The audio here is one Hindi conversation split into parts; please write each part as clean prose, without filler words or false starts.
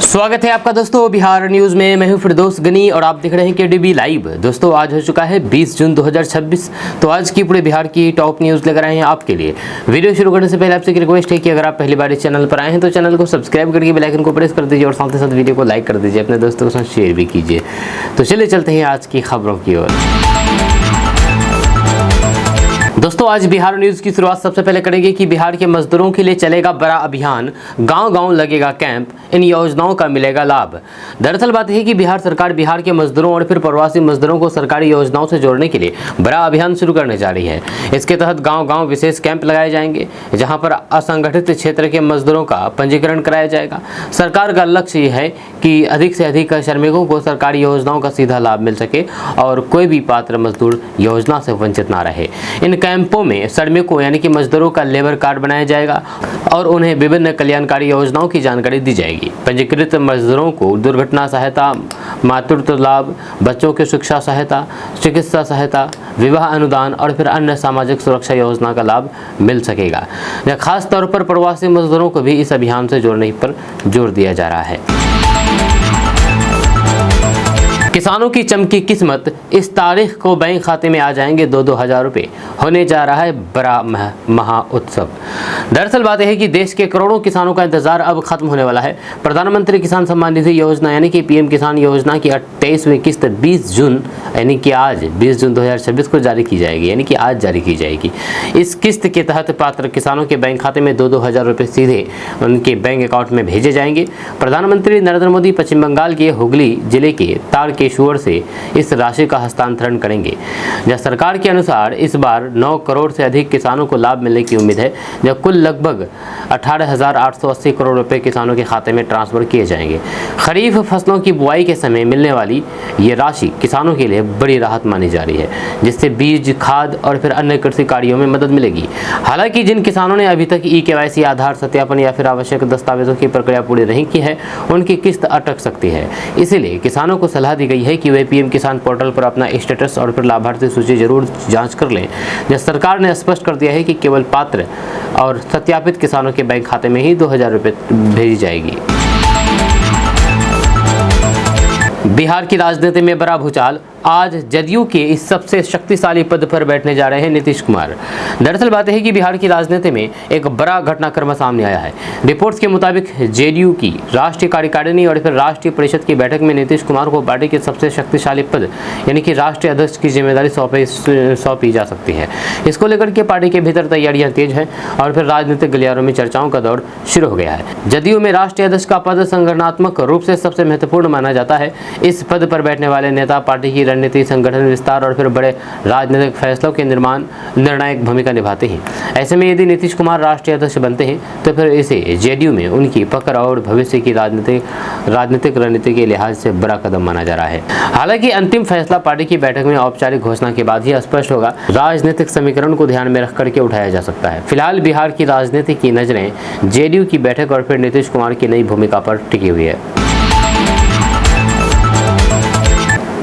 स्वागत है आपका दोस्तों बिहार न्यूज में। मैं हूं फिरदौस गनी और आप देख रहे हैं केडीबी लाइव। दोस्तों आज हो चुका है 20 जून 2026। तो आज की पूरे बिहार की टॉप न्यूज लेकर आए हैं आपके लिए। वीडियो शुरू करने से पहले आपसे एक रिक्वेस्ट है कि अगर आप पहली बार इस चैनल पर आए हैं तो चैनल को सब्सक्राइब करके बेल आइकन को प्रेस कर दीजिए और साथ ही साथ वीडियो को लाइक कर दीजिए, अपने दोस्तों के साथ शेयर भी कीजिए। तो चलिए चलते हैं आज की खबरों की ओर। दोस्तों आज बिहार न्यूज की शुरुआत सबसे पहले करेंगे कि बिहार के मजदूरों के लिए चलेगा बड़ा अभियान, गांव-गांव लगेगा कैंप, इन योजनाओं का मिलेगा लाभ। दरअसल बात है कि बिहार सरकार बिहार के मजदूरों और फिर प्रवासी मजदूरों को सरकारी योजनाओं से जोड़ने के लिए बड़ा अभियान शुरू करने जा रही है। इसके तहत गांव-गांव विशेष कैंप लगाए जाएंगे जहां पर असंगठित क्षेत्र के मजदूरों का पंजीकरण कराया जाएगा। सरकार का लक्ष्य यह है कि अधिक से अधिक श्रमिकों को सरकारी योजनाओं का सीधा लाभ मिल सके और कोई भी पात्र मजदूर योजना से वंचित ना रहे। इन कैंपों में श्रमिकों यानी कि मजदूरों का लेबर कार्ड बनाया जाएगा और उन्हें विभिन्न कल्याणकारी योजनाओं की जानकारी दी जाएगी। पंजीकृत मजदूरों को दुर्घटना सहायता, मातृत्व लाभ, बच्चों की शिक्षा सहायता, चिकित्सा सहायता, विवाह अनुदान और फिर अन्य सामाजिक सुरक्षा योजना का लाभ मिल सकेगा। खास तौर पर प्रवासी मजदूरों को भी इस अभियान से जोड़ने पर जोर दिया जा रहा है। किसानों की चमकी किस्मत, इस तारीख को बैंक खाते में आ जाएंगे 2-2 हज़ार रुपये। होने जा रहा है बड़ा महा उत्सव। दरअसल बात है कि देश के करोड़ों किसानों का इंतजार अब खत्म होने वाला है। प्रधानमंत्री किसान सम्मान निधि योजना यानी कि पीएम किसान योजना की 28वीं किस्त 20 जून यानी कि आज 20 जून 2026 को जारी की जाएगी, यानी कि आज जारी की जाएगी। इस किस्त के तहत पात्र किसानों के बैंक खाते में 2-2 हज़ार रुपये सीधे उनके बैंक अकाउंट में भेजे जाएंगे। प्रधानमंत्री नरेंद्र मोदी पश्चिम बंगाल के हुगली जिले के तारकेश्वर से इस राशि का हस्तांतरण करेंगे। जब सरकार के अनुसार इस बार 9 करोड़ से अधिक किसानों को लाभ मिलने की उम्मीद है, जब कुल लगभग 18,880 करोड़ रुपए किसानों के खाते में ट्रांसफर किए जाएंगे। खरीफ फसलों की बुआई के समय मिलने वाली ये राशि किसानों के लिए बड़ी राहत मानी जा रही है, जिससे बीज, खाद और फिर अन्य कृषि कार्यों में मदद मिलेगी। हालांकि जिन किसानों ने अभी तक ई-केवाईसी, आधार सत्यापन या फिर आवश्यक दस्तावेजों की प्रक्रिया पूरी नहीं की है, उनकी किस्त अटक सकती है। इसीलिए किसानों को सलाह दी गई है कि वे पीएम किसान पोर्टल पर अपना स्टेटस और फिर लाभार्थी सूची जरूर जांच कर लें। सरकार ने स्पष्ट कर दिया है कि केवल पात्र और सत्यापित किसानों के बैंक खाते में ही 2 हज़ार रुपये भेजी जाएगी। बिहार की राजनीति में बड़ा भूचाल, आज जदयू के इस सबसे शक्तिशाली पद पर बैठने जा रहे हैं नीतीश कुमार। दरअसल बात है कि बिहार की राजनीति में एक बड़ा घटनाक्रम सामने आया है। रिपोर्ट्स के मुताबिक जेडीयू की राष्ट्रीय कार्यकारिणी और फिर राष्ट्रीय परिषद की बैठक में नीतीश कुमार को पार्टी के सबसे शक्तिशाली पद यानी कि राष्ट्रीय अध्यक्ष की जिम्मेदारी सौंपी जा सकती है। इसको लेकर के पार्टी के भीतर तैयारियां तेज हैं और फिर राजनीतिक गलियारों में चर्चाओं का दौर शुरू हो गया है। जदयू में राष्ट्रीय अध्यक्ष का पद संगठनात्मक रूप से सबसे महत्वपूर्ण माना जाता है। इस पद पर बैठने वाले नेता पार्टी की रणनीति, संगठन विस्तार और फिर बड़े राजनीतिक फैसलों के निर्णायक भूमिका निभाते हैं। ऐसे में यदि नीतीश कुमार राष्ट्रीय अध्यक्ष बनते हैं तो फिर इसे जेडीयू में उनकी पकड़ और भविष्य की राजनीतिक रणनीति के लिहाज से बड़ा कदम माना जा रहा है। हालांकि अंतिम फैसला पार्टी की बैठक में औपचारिक घोषणा के बाद ही स्पष्ट होगा। राजनीतिक समीकरण को ध्यान में रख करके उठाया जा सकता है। फिलहाल बिहार की राजनीति की नजरें जेडीयू की बैठक और फिर नीतीश कुमार की नई भूमिका पर टिकी हुई है।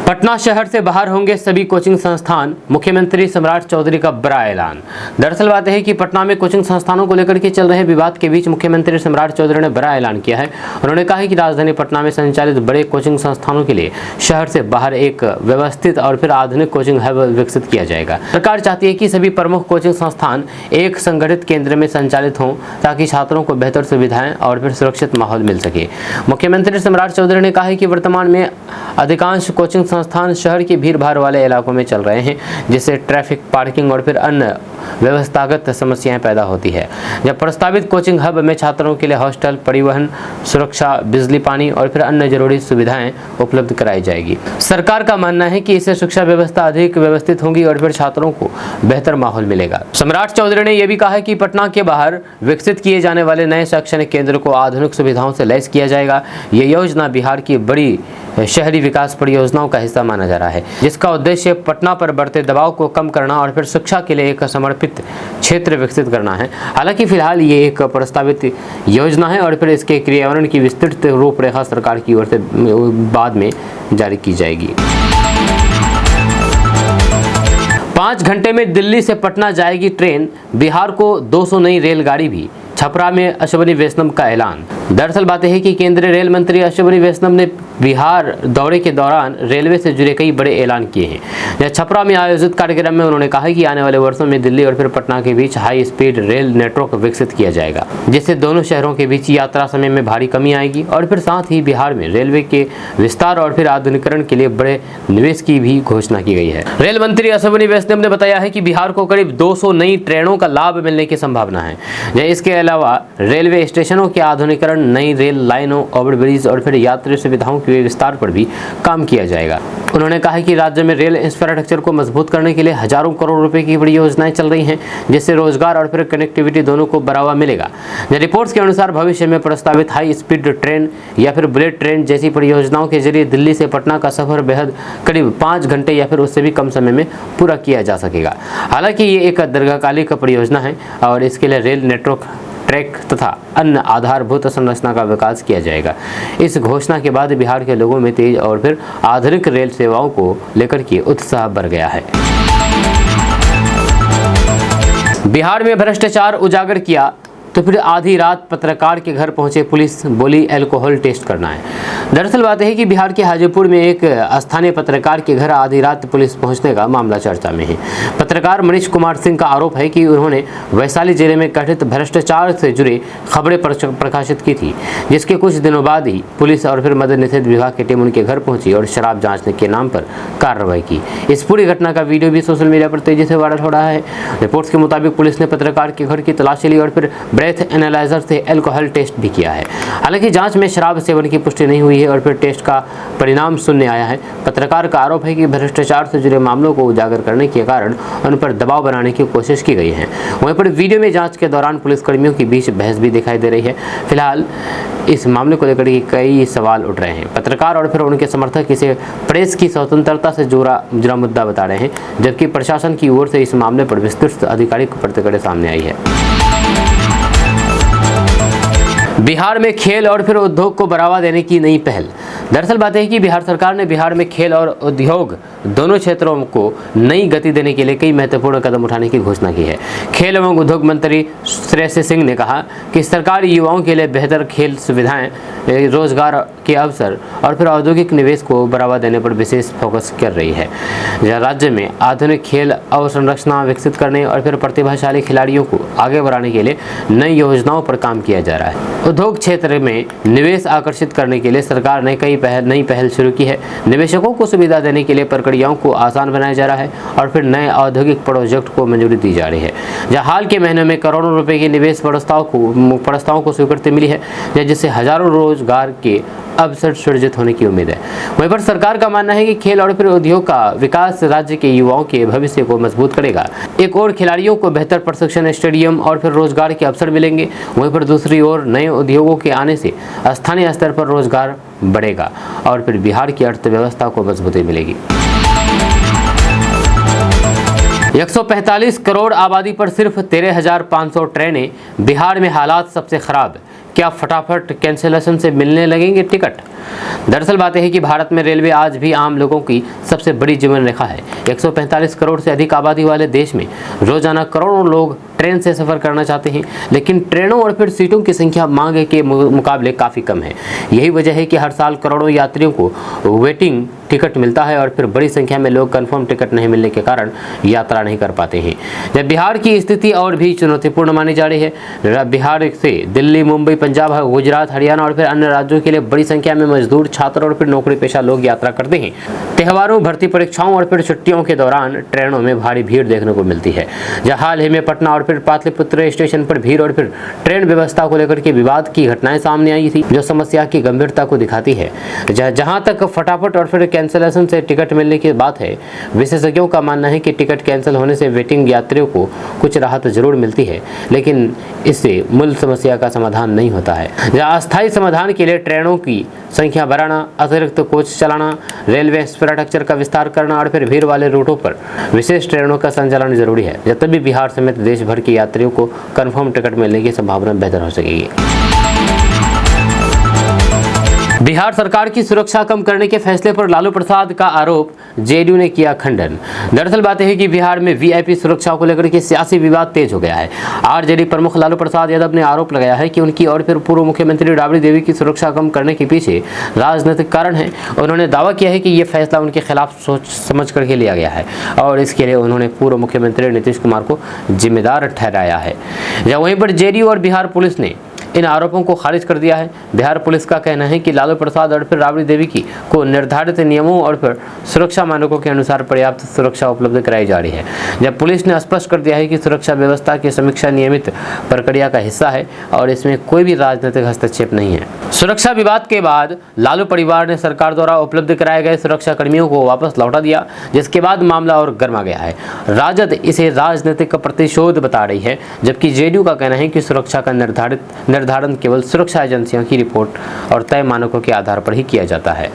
पटना शहर से बाहर होंगे सभी कोचिंग संस्थान, मुख्यमंत्री सम्राट चौधरी का बड़ा ऐलान। दरअसल बात है कि पटना में कोचिंग संस्थानों को लेकर के चल रहे विवाद के बीच मुख्यमंत्री सम्राट चौधरी ने बड़ा ऐलान किया है। उन्होंने कहा है कि राजधानी पटना में संचालित बड़े कोचिंग संस्थानों के लिए शहर से बाहर एक व्यवस्थित और फिर आधुनिक कोचिंग हब विकसित किया जाएगा। सरकार चाहती है कि सभी प्रमुख कोचिंग संस्थान एक संगठित केंद्र में संचालित हों ताकि छात्रों को बेहतर सुविधाएं और फिर सुरक्षित माहौल मिल सके। मुख्यमंत्री सम्राट चौधरी ने कहा है कि वर्तमान में अधिकांश कोचिंग संस्थान शहर की भीड़ भाड़ वाले इलाकों में चल रहे हैं, जिससे ट्रैफिक, पार्किंग और फिर अन्य व्यवस्थागत समस्याएं पैदा होती है। जब प्रस्तावित कोचिंग हब में छात्रों के लिए हॉस्टल, परिवहन, सुरक्षा, बिजली, पानी और फिर अन्य जरूरी सुविधाएं उपलब्ध कराई जाएगी। सरकार का मानना है कि इससे शिक्षा व्यवस्था अधिक व्यवस्थित होगी और फिर छात्रों को बेहतर माहौल मिलेगा। सम्राट चौधरी ने यह भी कहा है कि पटना के बाहर विकसित किए जाने वाले नए शैक्षणिक केंद्र को आधुनिक सुविधाओं से लैस किया जाएगा। ये योजना बिहार की बड़ी शहरी विकास परियोजनाओं का हिस्सा माना जा रहा है, जिसका उद्देश्य पटना पर बढ़ते दबाव को कम करना और फिर शिक्षा के लिए एक समर्पित क्षेत्र विकसित करना है। हालांकि फिलहाल ये एक प्रस्तावित योजना है और फिर इसके क्रियान्वयन की विस्तृत रूपरेखा सरकार की ओर से बाद में जारी की जाएगी। 5 घंटे में दिल्ली से पटना जाएगी ट्रेन, बिहार को 200 नई रेलगाड़ी भी। छपरा में अश्विनी वैष्णव का ऐलान। दरअसल बात है कि केंद्रीय रेल मंत्री अश्विनी वैष्णव ने बिहार दौरे के दौरान रेलवे से जुड़े कई बड़े ऐलान किए हैं। जहाँ छपरा में आयोजित कार्यक्रम में उन्होंने कहा कि आने वाले वर्षों में दिल्ली और फिर पटना के बीच हाई स्पीड रेल नेटवर्क विकसित किया जाएगा, जिससे दोनों शहरों के बीच यात्रा समय में भारी कमी आएगी और फिर साथ ही बिहार में रेलवे के विस्तार और फिर आधुनिकीकरण के लिए बड़े निवेश की भी घोषणा की गई है। रेल मंत्री अश्विनी वैष्णव ने बताया है कि बिहार को करीब 200 नई ट्रेनों का लाभ मिलने की संभावना है। इसके अलावा रेलवे स्टेशनों के आधुनिकीकरण, नई रेल लाइनों, ओवरब्रिज और फिर यात्री सुविधाओं के विस्तार पर भी काम किया जाएगा। उन्होंने कहा कि राज्य में रेल इंफ्रास्ट्रक्चर को मजबूत करने के लिए हजारों करोड़ रुपए की बड़ी योजनाएं चल रही हैं, जिससे रोजगार और फिर कनेक्टिविटी दोनों को बढ़ावा मिलेगा। रिपोर्ट्स के अनुसार भविष्य में प्रस्तावित हाई स्पीड ट्रेन या फिर बुलेट ट्रेन जैसी परियोजनाओं के जरिए दिल्ली से पटना का सफर बेहद करीब 5 घंटे या फिर उससे भी कम समय में पूरा किया जा सकेगा। हालांकि ये एक दीर्घकालिक परियोजना है और इसके लिए रेल नेटवर्क, ट्रैक तथा अन्य आधारभूत संरचना का विकास किया जाएगा। इस घोषणा के बाद बिहार के लोगों में तेज और फिर आधुनिक रेल सेवाओं को लेकर के उत्साह बढ़ गया है। बिहार में भ्रष्टाचार उजागर किया तो फिर आधी रात पत्रकार के घर पहुंचे पुलिस, बोली अल्कोहल टेस्ट करना है। दरअसल बात है कि बिहार के हाजीपुर में एक स्थानीय पत्रकार के घर आधी रात पुलिस पहुंचने का मामला चर्चा में है। पत्रकार मनीष कुमार सिंह का आरोप है कि उन्होंने वैशाली जिले में कथित भ्रष्टाचार से जुड़े खबरें प्रकाशित की थी, जिसके कुछ दिनों बाद ही पुलिस और फिर मद्य निषेध विभाग की टीम उनके घर पहुंची और शराब जांचने के नाम पर कार्रवाई की। इस पूरी घटना का वीडियो भी सोशल मीडिया पर तेजी से वायरल हो रहा है। रिपोर्ट्स के मुताबिक पुलिस ने पत्रकार के घर की तलाशी ली और फिर ब्रेथ एनालाइजर से अल्कोहल टेस्ट भी किया है। हालांकि जांच में शराब सेवन की पुष्टि नहीं हुई है और फिर टेस्ट का परिणाम शून्य आया है। पत्रकार का आरोप है कि भ्रष्टाचार से जुड़े मामलों को उजागर करने के कारण उन पर दबाव बनाने की कोशिश की गई है। वहीं पर वीडियो में जांच के दौरान पुलिसकर्मियों के बीच बहस भी दिखाई दे रही है। फिलहाल इस मामले को लेकर कई सवाल उठ रहे हैं। पत्रकार और फिर उनके समर्थक इसे प्रेस की स्वतंत्रता से जुड़ा मुद्दा बता रहे हैं, जबकि प्रशासन की ओर से इस मामले पर विस्तृत आधिकारिक प्रतिक्रिया सामने आई है। बिहार में खेल और फिर उद्योग को बढ़ावा देने की नई पहल। दरअसल बात है कि बिहार सरकार ने बिहार में खेल और उद्योग दोनों क्षेत्रों को नई गति देने के लिए कई महत्वपूर्ण कदम उठाने की घोषणा की है। खेल एवं उद्योग मंत्री श्रेयसी सिंह ने कहा कि सरकार युवाओं के लिए बेहतर खेल सुविधाएं, रोजगार के अवसर और फिर औद्योगिक निवेश को बढ़ावा देने पर विशेष फोकस कर रही है। राज्य में आधुनिक खेल अवसंरचना विकसित करने और फिर प्रतिभाशाली खिलाड़ियों को आगे बढ़ाने के लिए नई योजनाओं पर काम किया जा रहा है। उद्योग क्षेत्र में निवेश आकर्षित करने के लिए सरकार ने नई पहल शुरू की है। निवेशकों को सुविधा देने के लिए प्रक्रियाओं को आसान बनाया जा रहा है और फिर नए औद्योगिक प्रोजेक्ट को मंजूरी दी जा रही है। जहां हाल के महीनों में करोड़ों रुपए के निवेश प्रस्तावों को स्वीकृति मिली है, जिससे हजारों रोजगार के अवसर सृजित होने की उम्मीद है। वहीं पर सरकार का मानना है कि खेल और फिर उद्योग का विकास राज्य के युवाओं के भविष्य को मजबूत करेगा। एक और खिलाड़ियों को बेहतर प्रशिक्षण, स्टेडियम और फिर रोजगार के अवसर मिलेंगे। वहीं पर दूसरी ओर नए उद्योगों के आने से स्थानीय स्तर पर रोजगार बढ़ेगा और फिर बिहार की अर्थव्यवस्था को मजबूती मिलेगी। 145 करोड़ आबादी पर सिर्फ 13,500 ट्रेनें, बिहार में हालात सबसे खराब। क्या फटाफट कैंसिलेशन से मिलने लगेंगे टिकट? दरअसल बात है कि भारत में रेलवे आज भी आम लोगों की सबसे बड़ी जीवन रेखा है। 145 करोड़ से अधिक आबादी वाले देश में रोजाना करोड़ों लोग ट्रेन से सफर करना चाहते हैं, लेकिन ट्रेनों और फिर सीटों की संख्या मांग के मुकाबले काफ़ी कम है। यही वजह है कि हर साल करोड़ों यात्रियों को वेटिंग टिकट मिलता है और फिर बड़ी संख्या में लोग कंफर्म टिकट नहीं मिलने के कारण यात्रा नहीं कर पाते हैं। जब बिहार की स्थिति और भी चुनौतीपूर्ण मानी जा रही है। बिहार से दिल्ली, मुंबई, पंजाब, गुजरात, हरियाणा और फिर अन्य राज्यों के लिए बड़ी संख्या में मजदूर, छात्र और फिर नौकरी पेशा लोग यात्रा करते हैं। त्योहारों, भर्ती परीक्षाओं और फिर छुट्टियों के दौरान ट्रेनों में भारी भीड़ देखने को मिलती है। जहाँ हाल ही में पटना और फिर पाटलिपुत्र स्टेशन पर भीड़ और फिर ट्रेन व्यवस्था को लेकर के विवाद की घटनाएं सामने आई थी, जो समस्या की गंभीरता को दिखाती है। जहां तक फटाफट और फिर कैंसिलेशन से टिकट मिलने की बात है, विशेषज्ञों का मानना है कि टिकट कैंसिल होने से वेटिंग यात्रियों को कुछ राहत जरूर मिलती है, लेकिन इससे मूल समस्या का समाधान नहीं होता है। जहां अस्थायी समाधान के लिए ट्रेनों की संख्या बढ़ाना, अतिरिक्त कोच चलाना, रेलवे इंफ्रास्ट्रक्चर का विस्तार करना और फिर भीड़ वाले रूटों पर विशेष ट्रेनों का संचालन जरूरी है। जब तभी बिहार समेत देश भर के यात्रियों को कंफर्म टिकट मिलने की संभावना बेहतर हो सकेगी। बिहार सरकार की सुरक्षा कम करने के फैसले पर लालू प्रसाद का आरोप, जेडीयू ने किया खंडन। दरअसल बात यह है कि बिहार में वीआईपी सुरक्षा को लेकर के सियासी विवाद तेज हो गया है। आरजेडी प्रमुख लालू प्रसाद यादव ने आरोप लगाया है कि उनकी और फिर पूर्व मुख्यमंत्री राबड़ी देवी की सुरक्षा कम करने के पीछे राजनीतिक कारण है। उन्होंने दावा किया है कि यह फैसला उनके खिलाफ सोच समझ करके लिया गया है और इसके लिए उन्होंने पूर्व मुख्यमंत्री नीतीश कुमार को जिम्मेदार ठहराया है। जब वहीं पर जेडीयू और बिहार पुलिस ने इन आरोपों को खारिज कर दिया है। बिहार पुलिस का कहना है कि लालू प्रसाद और फिर राबड़ी देवी को निर्धारित नियमों और फिर सुरक्षा मानकों के अनुसार पर्याप्त सुरक्षा उपलब्ध कराई जा रही है। जब पुलिस ने स्पष्ट कर दिया है कि सुरक्षा व्यवस्था की समीक्षा नियमित प्रक्रिया का हिस्सा है और इसमें कोई भी राजनीतिक हस्तक्षेप नहीं है। सुरक्षा विवाद के बाद लालू परिवार ने सरकार द्वारा उपलब्ध कराए गए सुरक्षा कर्मियों को वापस लौटा दिया, जिसके बाद मामला और गर्मा गया है। राजद इसे राजनीतिक प्रतिशोध बता रही है, जबकि जेडीयू का कहना है कि सुरक्षा का निर्धारण केवल सुरक्षा एजेंसियों की रिपोर्ट और तय मानकों के आधार पर ही किया जाता है।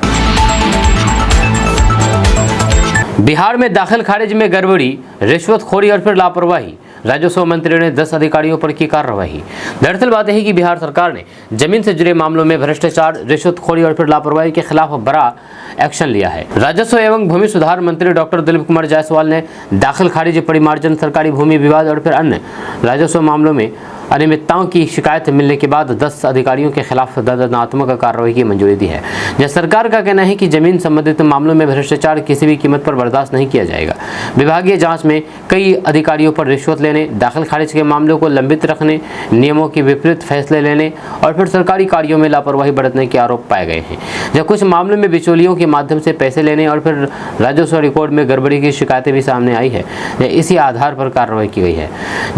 बिहार में दाखिल खारिज में गड़बड़ी, रिश्वतखोरी और फिर लापरवाही, राजस्व मंत्री ने 10 अधिकारियों पर की कार्रवाई। दरअसल बात है कि बिहार सरकार ने जमीन से जुड़े मामलों में भ्रष्टाचार, रिश्वतखोरी और फिर लापरवाही के खिलाफ बड़ा एक्शन लिया है। राजस्व एवं भूमि सुधार मंत्री डॉक्टर दिलीप कुमार जायसवाल ने दाखिल खारिज, परिमार्जन, सरकारी भूमि विवाद और फिर अन्य राजस्व मामलों में अनियमितताओं की शिकायत मिलने के बाद 10 अधिकारियों के खिलाफ दंडात्मक कार्रवाई की मंजूरी दी है। यह सरकार का कहना है कि जमीन संबंधित मामलों में भ्रष्टाचार किसी भी कीमत पर बर्दाश्त नहीं किया जाएगा। विभागीय जांच में कई अधिकारियों पर रिश्वत लेने, दाखिल खारिज के मामलों को लंबित रखने, नियमों के विपरीत फैसले लेने और फिर सरकारी कार्यों में लापरवाही बरतने के आरोप पाए गए हैं। जब कुछ मामलों में बिचौलियों के माध्यम से पैसे लेने और फिर राजस्व रिकॉर्ड में गड़बड़ी की शिकायतें भी सामने आई है, इसी आधार पर कार्रवाई की गई है।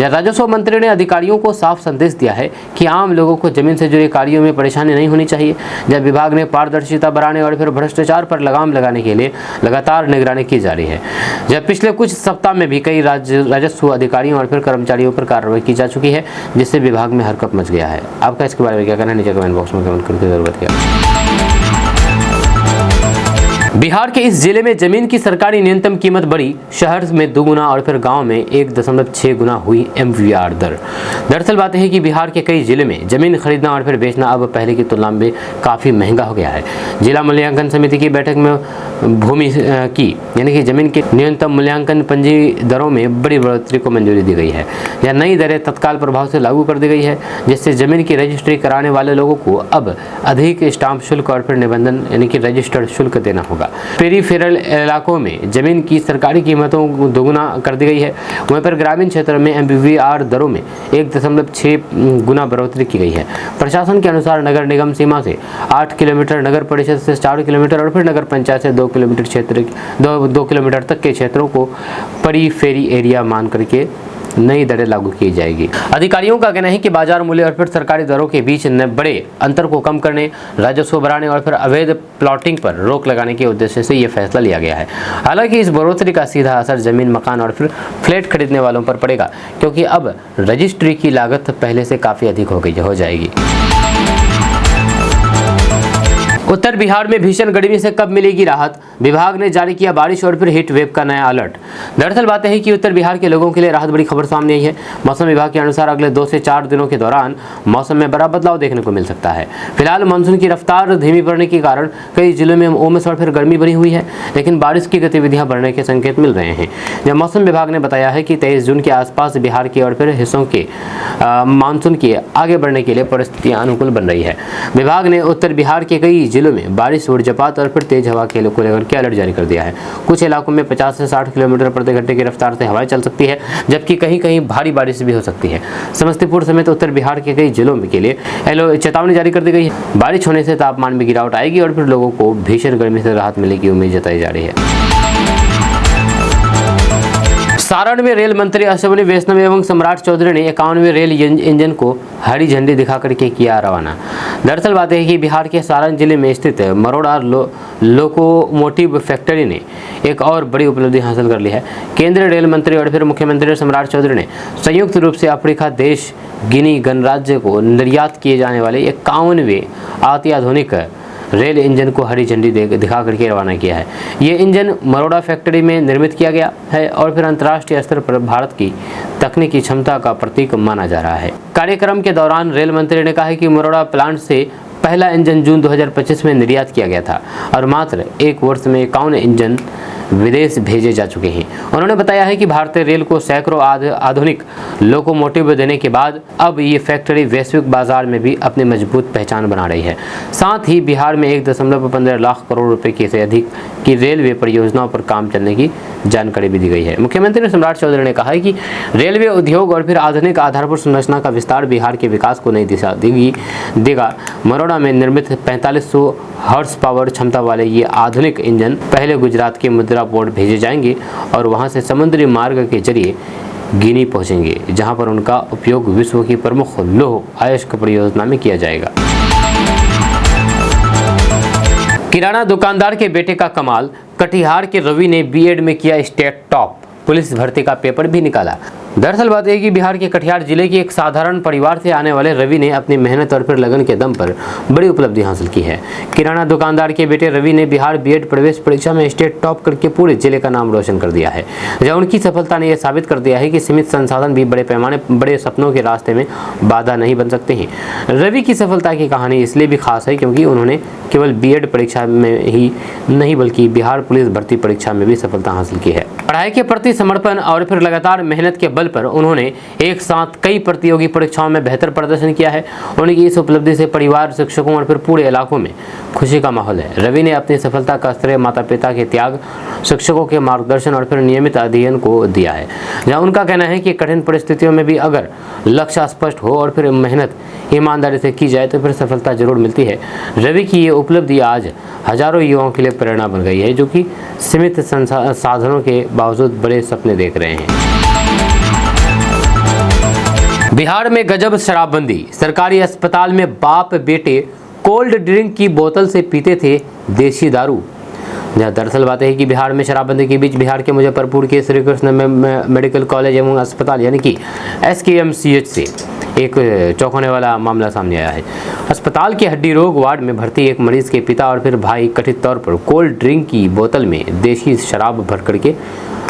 राजस्व मंत्री ने अधिकारियों को साफ संदेश दिया है कि आम लोगों को जमीन से जुड़े कार्यों में परेशानी नहीं होनी चाहिए। जब विभाग ने पारदर्शिता बढ़ाने और फिर भ्रष्टाचार पर लगाम लगाने के लिए लगातार निगरानी की जा रही है। जब पिछले कुछ सप्ताह में भी कई राजस्व अधिकारियों और फिर कर्मचारियों पर कार्रवाई की जा चुकी है, जिससे विभाग में हरकत मच गया है। आपका इसके बारे में क्या कहना है, नीचे कमेंट बॉक्स में कमेंट करके जरूर बताइए। बिहार के इस जिले में जमीन की सरकारी न्यूनतम कीमत बढ़ी, शहर में 2 गुना और फिर गांव में 1.6 गुना हुई एमवीआर दर। दरअसल बात है कि बिहार के कई जिले में जमीन खरीदना और फिर बेचना अब पहले की तुलना में काफ़ी महंगा हो गया है। जिला मूल्यांकन समिति की बैठक में भूमि की यानी कि जमीन के न्यूनतम मूल्यांकन पंजी दरों में बड़ी बढ़ोतरी को मंजूरी दी गई है। यह नई दरें तत्काल प्रभाव से लागू कर दी गई है, जिससे जमीन की रजिस्ट्री कराने वाले लोगों को अब अधिक स्टाम्प शुल्क और फिर निबंधन यानी कि रजिस्टर्ड शुल्क देना होगा। पेरीफेरल इलाकों में जमीन की सरकारी कीमतों को दोगुना कर दी गई है। वहीं पर ग्रामीण क्षेत्र में एमवीआर दरों में 1.6 गुना बढ़ोतरी की गई है। प्रशासन के अनुसार नगर निगम सीमा से 8 किलोमीटर, नगर परिषद से 4 किलोमीटर और फिर नगर पंचायत से 2 किलोमीटर क्षेत्र 2 किलोमीटर तक के क्षेत्रों को पेरीफेरी एरिया मान करके नई दरें लागू की जाएगी। अधिकारियों का कहना है कि बाजार मूल्य और फिर सरकारी दरों के बीच बड़े अंतर को कम करने, राजस्व बढ़ाने और फिर अवैध प्लॉटिंग पर रोक लगाने के उद्देश्य से यह फैसला लिया गया है। हालांकि इस बढ़ोतरी का सीधा असर जमीन, मकान और फिर फ्लैट खरीदने वालों पर पड़ेगा, क्योंकि अब रजिस्ट्री की लागत पहले से काफ़ी अधिक हो जाएगी। उत्तर बिहार में भीषण गर्मी से कब मिलेगी राहत, विभाग ने जारी किया बारिश और फिर हीट वेव का नया अलर्ट। दरअसल बात है कि उत्तर बिहार के लोगों के लिए राहत बड़ी खबर सामने आई है। मौसम विभाग के अनुसार अगले 2 से 4 दिनों के दौरान मौसम में बड़ा बदलाव देखने को मिल सकता है। फिलहाल मानसून की रफ्तार धीमी पड़ने के कारण कई जिलों में उमस और फिर गर्मी बढ़ी हुई है, लेकिन बारिश की गतिविधियां बढ़ने के संकेत मिल रहे हैं। जब मौसम विभाग ने बताया है कि 23 जून के आसपास बिहार के और फिर हिस्सों के मानसून के आगे बढ़ने के लिए परिस्थितियां अनुकूल बन रही है। विभाग ने उत्तर बिहार के कई जिलों में बारिश, वज्रपात और फिर तेज हवा के को लेकर के अलर्ट जारी कर दिया है। कुछ इलाकों में 50 से 60 किलोमीटर प्रति घंटे की रफ्तार से हवाएं चल सकती है, जबकि कहीं कहीं भारी बारिश भी हो सकती है। समस्तीपुर समेत उत्तर बिहार के कई जिलों के लिए येलो चेतावनी जारी कर दी गई है। बारिश होने से तापमान में गिरावट आएगी और फिर लोगों को भीषण गर्मी से राहत मिलने की उम्मीद जताई जा रही है। सारण में रेल मंत्री अश्विनी वैष्णव एवं सम्राट चौधरी ने 51वें रेल इंजन को हरी झंडी दिखा करके किया रवाना। दरअसल बात है कि बिहार के सारण जिले में स्थित मरोड़ा लोकोमोटिव फैक्ट्री ने एक और बड़ी उपलब्धि हासिल कर ली है। केंद्रीय रेल मंत्री और फिर मुख्यमंत्री सम्राट चौधरी ने संयुक्त रूप से अफ्रीका देश गिनी गणराज्य को निर्यात किए जाने वाले 51वें अत्याधुनिक रेल इंजन को हरी झंडी दिखा करके रवाना किया है। ये इंजन मरोड़ा फैक्ट्री में निर्मित किया गया है और फिर अंतर्राष्ट्रीय स्तर पर भारत की तकनीकी क्षमता का प्रतीक माना जा रहा है। कार्यक्रम के दौरान रेल मंत्री ने कहा कि मरोड़ा प्लांट से पहला इंजन जून 2025 में निर्यात किया गया था और मात्र 1 वर्ष में 51 इंजन विदेश भेजे जा चुके हैं। उन्होंने बताया है कि भारतीय रेल को सैकड़ों आधुनिक लोकोमोटिव देने के बाद अब ये फैक्ट्री वैश्विक बाजार में भी अपनी मजबूत पहचान बना रही है। साथ ही बिहार में 1.15 लाख करोड़ रुपए की से अधिक की रेलवे परियोजनाओं पर काम चलने की जानकारी भी दी गई है। मुख्यमंत्री सम्राट चौधरी ने कहा है कि रेलवे उद्योग और फिर आधुनिक आधारभूत संरचना का विस्तार बिहार के विकास को नई दिशा देगा। मरोड़ा में निर्मित 4500 हॉर्स पावर क्षमता वाले ये आधुनिक इंजन पहले गुजरात के मुद्रा पोर्ट भेजे जाएंगे और वहां से समुद्री मार्ग के जरिए गिनी पहुंचेंगे, जहां पर उनका उपयोग विश्व की प्रमुख लौह अयस्क परियोजना में किया जाएगा। किराना दुकानदार के बेटे का कमाल, कटिहार के रवि ने बीएड में किया स्टेट टॉप, पुलिस भर्ती का पेपर भी निकाला। दरअसल बात यह कि बिहार के कटिहार जिले के एक साधारण परिवार से आने वाले रवि ने अपनी मेहनत और फिर लगन के दम पर बड़ी उपलब्धि हासिल की है। किराना दुकानदार के बेटे रवि ने बिहार बीएड प्रवेश परीक्षा में स्टेट टॉप करके पूरे जिले का नाम रोशन कर दिया है। जहाँ उनकी सफलता ने यह साबित कर दिया है कि सीमित संसाधन भी बड़े सपनों के रास्ते में बाधा नहीं बन सकते हैं। रवि की सफलता की कहानी इसलिए भी खास है क्योंकि उन्होंने केवल बीएड परीक्षा में ही नहीं बल्कि बिहार पुलिस भर्ती परीक्षा में भी सफलता हासिल की है। पढ़ाई के प्रति समर्पण और फिर लगातार मेहनत के बल पर उन्होंने एक साथ कई प्रतियोगी परीक्षाओं में बेहतर प्रदर्शन किया है। उनकी इस उपलब्धि से परिवार, शिक्षकों और फिर पूरे इलाकों में खुशी का माहौल है। रवि ने अपनी सफलता का श्रेय माता पिता के त्याग, शिक्षकों के मार्गदर्शन और फिर नियमित अध्ययन को दिया है। जहाँ उनका कहना है कि कठिन परिस्थितियों में भी अगर लक्ष्य स्पष्ट हो और फिर मेहनत ईमानदारी से की जाए तो फिर सफलता जरूर मिलती है। रवि की ये उपलब्धि आज हजारों युवाओं के लिए प्रेरणा बन गई है जो कि सीमित साधनों के बावजूद बड़े सपने देख रहे हैं। बिहार में गजब शराबबंदी, सरकारी अस्पताल में बाप बेटे कोल्ड ड्रिंक की बोतल से पीते थे देसी दारू। दरअसल बात है कि बिहार में शराबबंदी के बीच बिहार के मुजफ्फरपुर के श्री कृष्ण मेडिकल कॉलेज एवं अस्पताल यानी कि SKMCH से एक चौंकाने वाला मामला सामने आया है। अस्पताल के हड्डी रोग वार्ड में भर्ती एक मरीज के पिता और फिर भाई कथित तौर पर कोल्ड ड्रिंक की बोतल में देशी शराब भर करके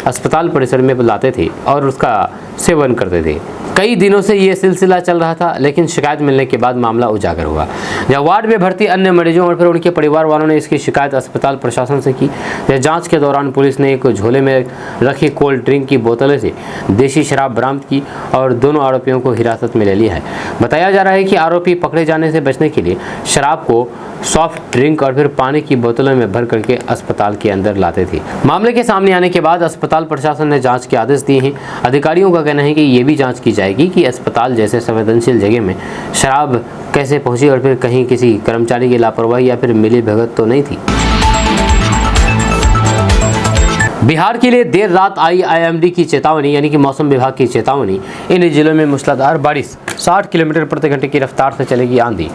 अस्पताल परिसर में लाते थे और उसका सेवन करते थे। कई दिनों से ये सिलसिला चल रहा था, लेकिन शिकायत मिलने के बाद मामला उजागर हुआ। जब वार्ड में भर्ती अन्य मरीजों और फिर उनके परिवार वालों ने इसकी शिकायत अस्पताल प्रशासन से की। जांच के दौरान पुलिस ने एक झोले में रखी कोल्ड ड्रिंक की बोतलों से देशी शराब बरामद की और दोनों आरोपियों को हिरासत में ले लिया है। बताया जा रहा है कि आरोपी पकड़े जाने से बचने के लिए शराब को सॉफ्ट ड्रिंक और फिर पानी की बोतलों में भर करके अस्पताल के अंदर लाते थे। मामले के सामने आने के बाद अस्पताल प्रशासन ने जांच के आदेश दिए हैं। अधिकारियों का कहना है कि ये भी जांच की जाएगी कि अस्पताल जैसे संवेदनशील जगह में शराब कैसे पहुंची और फिर कहीं किसी कर्मचारी की लापरवाही या फिर मिलीभगत तो नहीं थी। बिहार के लिए देर रात आई IMD की चेतावनी यानी कि मौसम विभाग की चेतावनी। इन जिलों में मूसलाधार बारिश, 60 किलोमीटर प्रति घंटे की रफ्तार से चलेगी आंधी।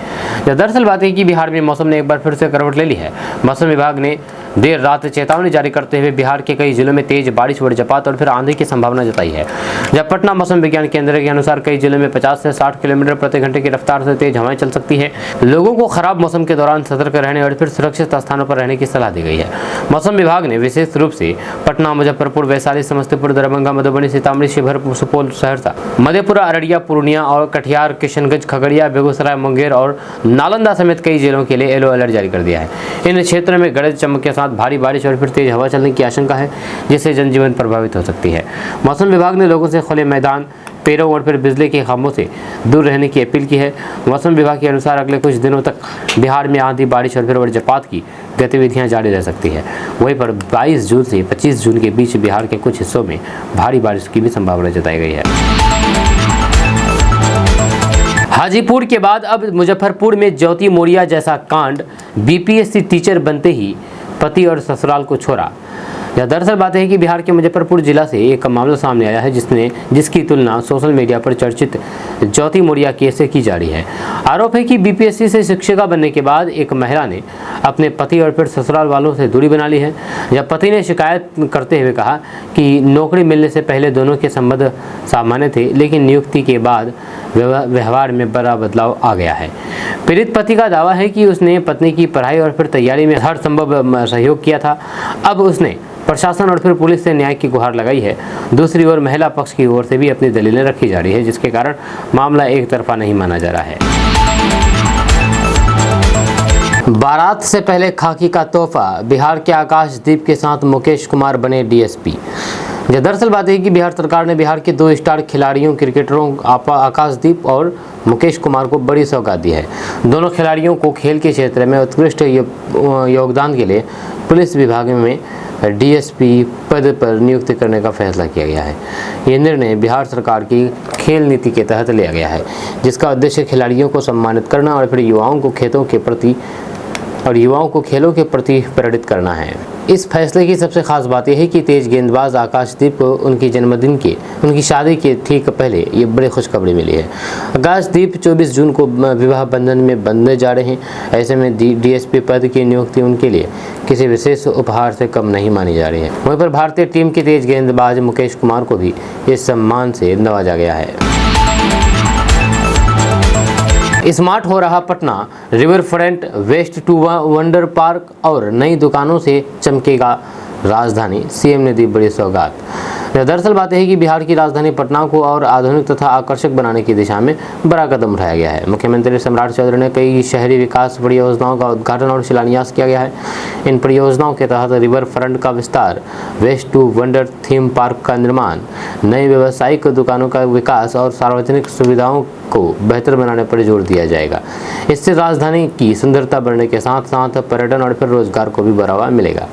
दरअसल बात है कि बिहार में मौसम ने एक बार फिर से करवट ले ली है। मौसम विभाग ने देर रात चेतावनी जारी करते हुए बिहार के कई जिलों में तेज बारिश, वज्रपात और फिर आंधी की संभावना जताई है। जब पटना मौसम विज्ञान केंद्र के अनुसार कई जिलों में 50 से 60 किलोमीटर प्रति घंटे की रफ्तार से तेज हवाएं चल सकती है। लोगों को खराब मौसम के दौरान सतर्क रहने और फिर सुरक्षित स्थानों पर रहने की सलाह दी गई है। मौसम विभाग ने विशेष रूप से पटना, मुजफ्फरपुर, वैशाली, समस्तीपुर, दरभंगा, मधुबनी, सीतामढ़ी, शिवहर, सुपौल, सहरसा, मधेपुरा, अररिया, पूर्णिया और कटिहार, किशनगंज, खगड़िया, बेगूसराय, मुंगेर और नालंदा समेत कई जिलों के लिए येलो अलर्ट जारी कर दिया है। इन क्षेत्रों में गरज चमक के साथ भारी बारिश और फिर तेज हवा चलने की आशंका है, जिससे जनजीवन प्रभावित हो सकती है। मौसम विभाग ने लोगों से खुले मैदान, पेड़ों और फिर बिजली के खंभों से दूर रहने की अपील की है। मौसम विभाग के अनुसार अगले कुछ दिनों तक बिहार में आंधी, बारिश और फिर वज्रपात की गतिविधियां जारी रह सकती है। वहीं पर 22 जून से 25 जून के बीच बिहार के कुछ हिस्सों में भारी बारिश की भी संभावना जताई गई है। हाजीपुर के बाद अब मुजफ्फरपुर में ज्योति मौर्या जैसा कांड, BPSC टीचर बनते ही पति और ससुराल को छोड़ा। दरअसल बात है कि बिहार के मुजफ्फरपुर जिला से एक मामला सामने आया है जिसकी तुलना सोशल मीडिया पर चर्चित ज्योति मौर्या केस से की जा रही है। आरोप है कि BPSC से शिक्षिका बनने के बाद एक महिला ने अपने पति और फिर ससुराल वालों से दूरी बना ली है। जब पति ने शिकायत करते हुए कहा कि नौकरी मिलने से पहले दोनों के संबंध सामान्य थे, लेकिन नियुक्ति के बाद व्यवहार में बड़ा बदलाव आ गया है। पीड़ित पति का दावा है कि उसने पत्नी की पढ़ाई और फिर तैयारी में हर संभव सहयोग किया था। अब उसने प्रशासन और फिर पुलिस से न्याय की गुहार लगाई है। दूसरी ओर महिला पक्ष की ओर से भी अपनी दलीलें रखी जा रही है, जिसके कारण मामला एक तरफा नहीं माना जा रहा है। बारात से पहले खाकी का तोहफा, बिहार के आकाशदीप के साथ मुकेश कुमार बने डीएसपी। दरअसल बात है कि बिहार सरकार ने बिहार के 2 स्टार खिलाड़ियों क्रिकेटरों आकाशदीप और मुकेश कुमार को बड़ी सौगात दी है। दोनों खिलाड़ियों को खेल के क्षेत्र में उत्कृष्ट योगदान के लिए पुलिस विभाग में डीएसपी पद पर नियुक्ति करने का फैसला किया गया है। ये निर्णय बिहार सरकार की खेल नीति के तहत लिया गया है, जिसका उद्देश्य खिलाड़ियों को सम्मानित करना और फिर युवाओं को खेलों के प्रति प्रेरित करना है। इस फैसले की सबसे खास बात यह है कि तेज गेंदबाज आकाशदीप को उनकी शादी के ठीक पहले ये बड़ी खुशखबरी मिली है। आकाशदीप 24 जून को विवाह बंधन में बंधने जा रहे हैं। ऐसे में डीएसपी पद की नियुक्ति उनके लिए किसी विशेष उपहार से कम नहीं मानी जा रही है। वहीं पर भारतीय टीम के तेज गेंदबाज मुकेश कुमार को भी इस सम्मान से नवाजा गया है। स्मार्ट हो रहा Patna, river front, west to wonder park और नई दुकानों से चमकेगा राजधानी, सीएम ने दी बड़ी सौगात। दरअसल बात है कि बिहार की राजधानी पटना को और आधुनिक तथा आकर्षक बनाने की दिशा में बड़ा कदम उठाया गया है। मुख्यमंत्री सम्राट चौधरी ने कई शहरी विकास परियोजनाओं का उद्घाटन और शिलान्यास किया गया है। इन परियोजनाओं के तहत रिवर फ्रंट का विस्तार, west to wonder theme park का निर्माण, नई व्यावसायिक दुकानों का विकास और सार्वजनिक सुविधाओं को बेहतर बनाने पर जोर दिया जाएगा। इससे राजधानी की सुंदरता बढ़ने के साथ साथ पर्यटन और फिर रोजगार को भी बढ़ावा मिलेगा।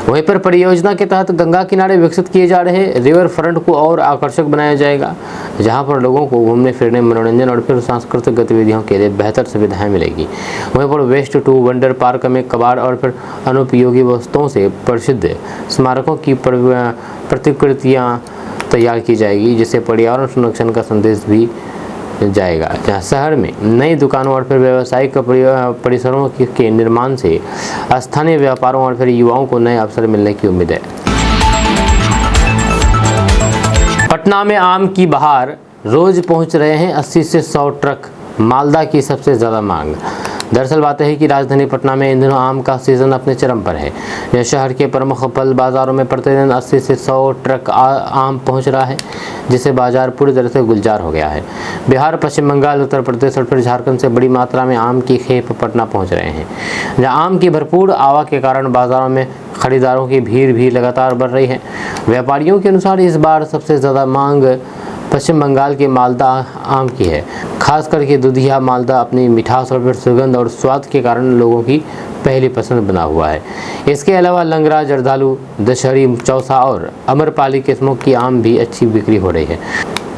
वहीं पर परियोजना के तहत गंगा किनारे विकसित किए जा रहे रिवर फ्रंट को और आकर्षक बनाया जाएगा, जहां पर लोगों को घूमने फिरने, मनोरंजन और फिर सांस्कृतिक गतिविधियों के लिए बेहतर सुविधाएं मिलेगी। वहीं पर वेस्ट टू वंडर पार्क में कबाड़ और फिर अनुपयोगी वस्तुओं से प्रसिद्ध स्मारकों की प्रतिकृतियां तैयार की जाएगी, जिससे पर्यावरण संरक्षण का संदेश भी जाएगा। जहाँ शहर में नई दुकानों और फिर व्यावसायिक परिसरों के निर्माण से स्थानीय व्यापारों और फिर युवाओं को नए अवसर मिलने की उम्मीद है। पटना में आम की बहार, रोज पहुंच रहे हैं 80 से 100 ट्रक, मालदा की सबसे ज्यादा मांग। दरअसल बात है कि राजधानी पटना में इन दिनों आम का सीजन अपने चरम पर है। यह शहर के प्रमुख फल बाजारों में प्रतिदिन 80 से 100 ट्रक आम पहुंच रहा है, जिससे बाजार पूरी तरह से गुलजार हो गया है। बिहार, पश्चिम बंगाल, उत्तर प्रदेश और फिर झारखंड से बड़ी मात्रा में आम की खेप पटना पहुंच रहे हैं। जहां आम की भरपूर आवक के कारण बाजारों में खरीदारों की भीड़ भी लगातार बढ़ रही है। व्यापारियों के अनुसार इस बार सबसे ज़्यादा मांग पश्चिम बंगाल के मालदा आम की है। खास करके दुधिया मालदा अपनी मिठास और फिर सुगंध और स्वाद के कारण लोगों की पहली पसंद बना हुआ है। इसके अलावा लंगड़ा, जर्दालू, दशहरी, चौसा और अमरपाली किस्मों की आम भी अच्छी बिक्री हो रही है।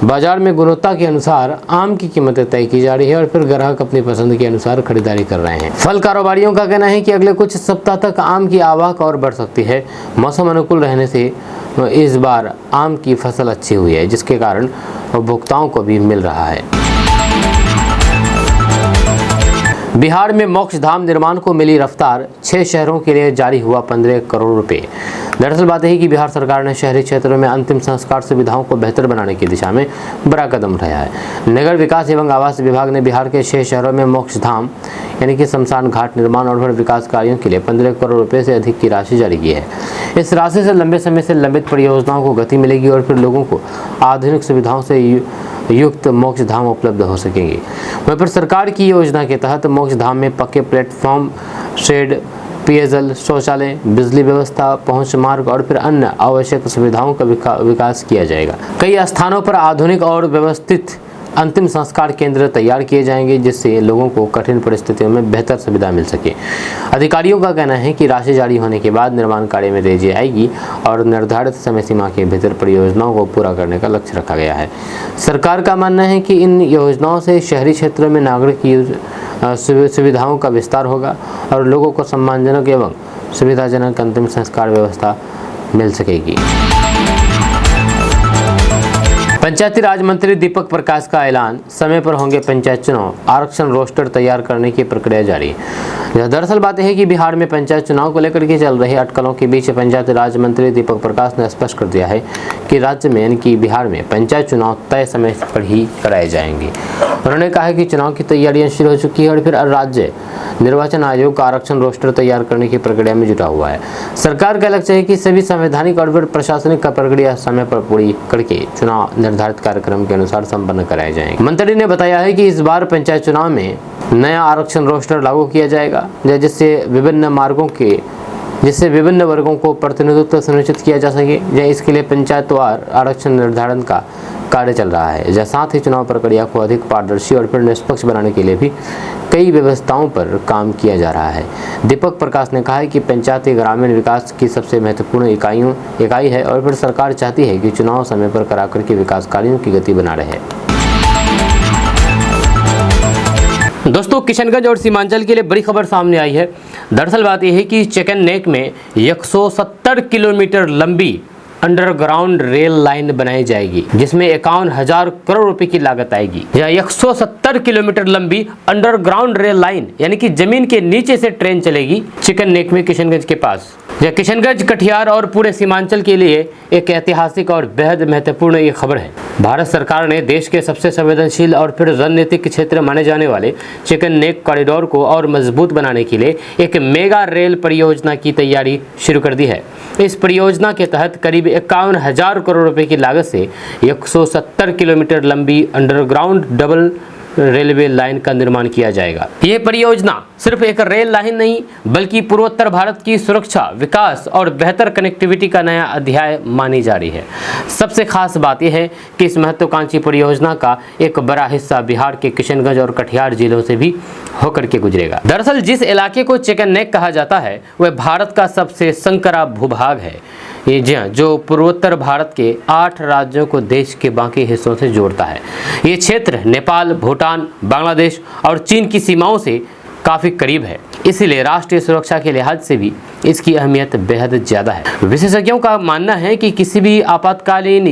बाजार में गुणवत्ता के अनुसार आम की कीमतें तय की जा रही है और फिर ग्राहक अपनी पसंद के अनुसार खरीदारी कर रहे हैं। फल कारोबारियों का कहना है कि अगले कुछ सप्ताह तक आम की आवक और बढ़ सकती है। मौसम अनुकूल रहने से इस बार आम की फसल अच्छी हुई है, जिसके कारण उपभोक्ताओं को भी मिल रहा है। बिहार में मोक्ष धाम निर्माण को मिली रफ्तार, 6 शहरों के लिए जारी हुआ 15 करोड़ रुपए। दरअसल बात है कि बिहार सरकार ने शहरी क्षेत्रों में अंतिम संस्कार सुविधाओं को बेहतर बनाने की दिशा में बड़ा कदम उठाया है। नगर विकास एवं आवास विभाग ने बिहार के 6 शहरों में मोक्ष धाम यानी कि शमशान घाट निर्माण और विकास कार्यों के लिए 15 करोड़ रुपए से अधिक की राशि जारी की है। इस राशि से लंबे समय से लंबित परियोजनाओं को गति मिलेगी और फिर लोगों को आधुनिक सुविधाओं से युक्त मोक्ष धाम उपलब्ध हो सकेंगे। वहीं पर सरकार की योजना के तहत मोक्ष धाम में पक्के प्लेटफॉर्म, शेड, पेयजल, शौचालय, बिजली व्यवस्था, पहुंच मार्ग और फिर अन्य आवश्यक सुविधाओं का विकास किया जाएगा। कई स्थानों पर आधुनिक और व्यवस्थित अंतिम संस्कार केंद्र तैयार किए जाएंगे, जिससे लोगों को कठिन परिस्थितियों में बेहतर सुविधा मिल सके। अधिकारियों का कहना है कि राशि जारी होने के बाद निर्माण कार्य में तेजी आएगी और निर्धारित समय सीमा के भीतर परियोजनाओं को पूरा करने का लक्ष्य रखा गया है। सरकार का मानना है कि इन योजनाओं से शहरी क्षेत्रों में नागरिक की सुविधाओं का विस्तार होगा और लोगों को सम्मानजनक एवं सुविधाजनक अंतिम संस्कार व्यवस्था मिल सकेगी। पंचायती राज मंत्री दीपक प्रकाश का ऐलान, समय पर होंगे पंचायत चुनाव, आरक्षण रोस्टर तैयार करने की प्रक्रिया जारी। दरअसल बात है कि बिहार में पंचायत चुनाव को लेकर के चल रहे अटकलों के बीच पंचायती राज मंत्री दीपक प्रकाश ने स्पष्ट कर दिया है कि राज्य में यानी कि बिहार में पंचायत चुनाव तय समय पर ही कराए जाएंगे। उन्होंने कहा है कि चुनाव की तैयारियां शुरू हो चुकी है और फिर राज्य निर्वाचन आयोग का आरक्षण रोस्टर तैयार करने की प्रक्रिया में जुटा हुआ है। सरकार का लक्ष्य है कि सभी संवैधानिक और प्रशासनिक का प्रक्रिया समय पर पूरी करके चुनाव निर्धारित कार्यक्रम के अनुसार संपन्न कराए जाएंगे। मंत्री ने बताया है कि इस बार पंचायत चुनाव में नया आरक्षण रोस्टर लागू किया जाएगा जिससे विभिन्न वर्गों को प्रतिनिधित्व सुनिश्चित किया जा सके। इसके लिए पंचायतवार आरक्षण निर्धारण का कार्य चल रहा है। साथ ही चुनाव प्रक्रिया को अधिक पारदर्शी और फिर निष्पक्ष बनाने के लिए भी कई व्यवस्थाओं पर काम किया जा रहा है। दीपक प्रकाश ने कहा है कि पंचायती ग्रामीण विकास की सबसे महत्वपूर्ण इकाई है और फिर सरकार चाहती है कि चुनाव समय पर कराकर के विकास कार्यों की गति बना रहे। दोस्तों, किशनगंज और सीमांचल के लिए बड़ी खबर सामने आई है। दरअसल बात यह है कि चिकन नेक में 170 किलोमीटर लंबी अंडरग्राउंड रेल लाइन बनाई जाएगी, जिसमें 51,000 करोड़ रुपए की लागत आएगी। यह 170 किलोमीटर लंबी अंडरग्राउंड रेल लाइन यानी कि जमीन के नीचे से ट्रेन चलेगी चिकन नेक में किशनगंज के पास। यह किशनगंज, कटिहार और पूरे सीमांचल के लिए एक ऐतिहासिक और बेहद महत्वपूर्ण ये खबर है। भारत सरकार ने देश के सबसे संवेदनशील और फिर रणनीतिक क्षेत्र माने जाने वाले चिकन नेक कॉरिडोर को और मजबूत बनाने के लिए एक मेगा रेल परियोजना की तैयारी शुरू कर दी है। इस परियोजना के तहत करीब 51,000 करोड़ रुपए की लागत से 170 किलोमीटर लंबी अंडरग्राउंड डबल रेलवे लाइन का निर्माण किया जाएगा। ये परियोजना सिर्फ एक रेल लाइन नहीं बल्कि पूर्वोत्तर भारत की सुरक्षा, विकास और बेहतर कनेक्टिविटी का नया अध्याय मानी जा रही है। सबसे खास बात यह है कि इस महत्वाकांक्षी परियोजना का एक बड़ा हिस्सा बिहार के किशनगंज और कटिहार जिलों से भी होकर के गुजरेगा। दरअसल जिस इलाके को चिकन नेक कहा जाता है वह भारत का सबसे संकरा भूभाग है। ये जो पूर्वोत्तर भारत के 8 राज्यों को देश के बाकी हिस्सों से जोड़ता है। ये क्षेत्र नेपाल, भूटान, बांग्लादेश और चीन की सीमाओं से काफ़ी करीब है, इसीलिए राष्ट्रीय सुरक्षा के लिहाज से भी इसकी अहमियत बेहद ज़्यादा है। विशेषज्ञों का मानना है कि किसी भी आपातकालीन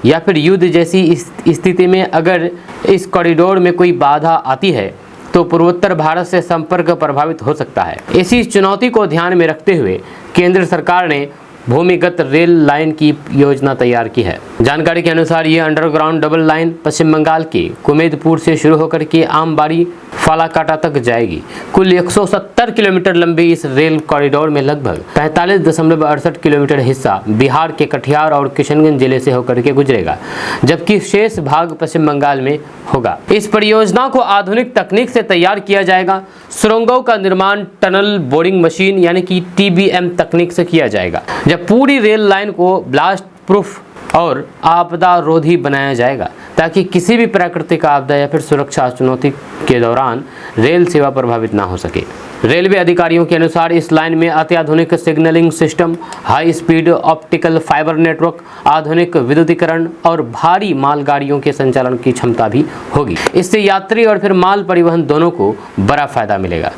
या फिर युद्ध जैसी स्थिति में अगर इस कॉरिडोर में कोई बाधा आती है तो पूर्वोत्तर भारत से संपर्क प्रभावित हो सकता है। इसी चुनौती को ध्यान में रखते हुए केंद्र सरकार ने भूमिगत रेल लाइन की योजना तैयार की है। जानकारी के अनुसार ये अंडरग्राउंड डबल लाइन पश्चिम बंगाल के कुमेदपुर से शुरू होकर के आमबाड़ी फालाकाटा तक जाएगी। कुल 170 किलोमीटर लंबी इस रेल कॉरिडोर में लगभग 45.68 किलोमीटर हिस्सा बिहार के कटिहार और किशनगंज जिले से होकर के गुजरेगा, जबकि शेष भाग पश्चिम बंगाल में होगा। इस परियोजना को आधुनिक तकनीक से तैयार किया जाएगा। सुरंगों का निर्माण टनल बोरिंग मशीन यानी कि TBM तकनीक से किया जाएगा। जब पूरी रेल लाइन को ब्लास्ट प्रूफ और आपदा रोधी बनाया जाएगा ताकि किसी भी प्राकृतिक आपदा या फिर सुरक्षा चुनौती के दौरान रेल सेवा प्रभावित ना हो सके। रेलवे अधिकारियों के अनुसार इस लाइन में अत्याधुनिक signalling system, high speed optical fibre network, आधुनिक विद्युतीकरण और भारी मालगाड़ियों के संचालन की क्षमता भी होगी। इससे यात्री और फिर माल परिवहन दोनों को बड़ा फायदा मिलेगा।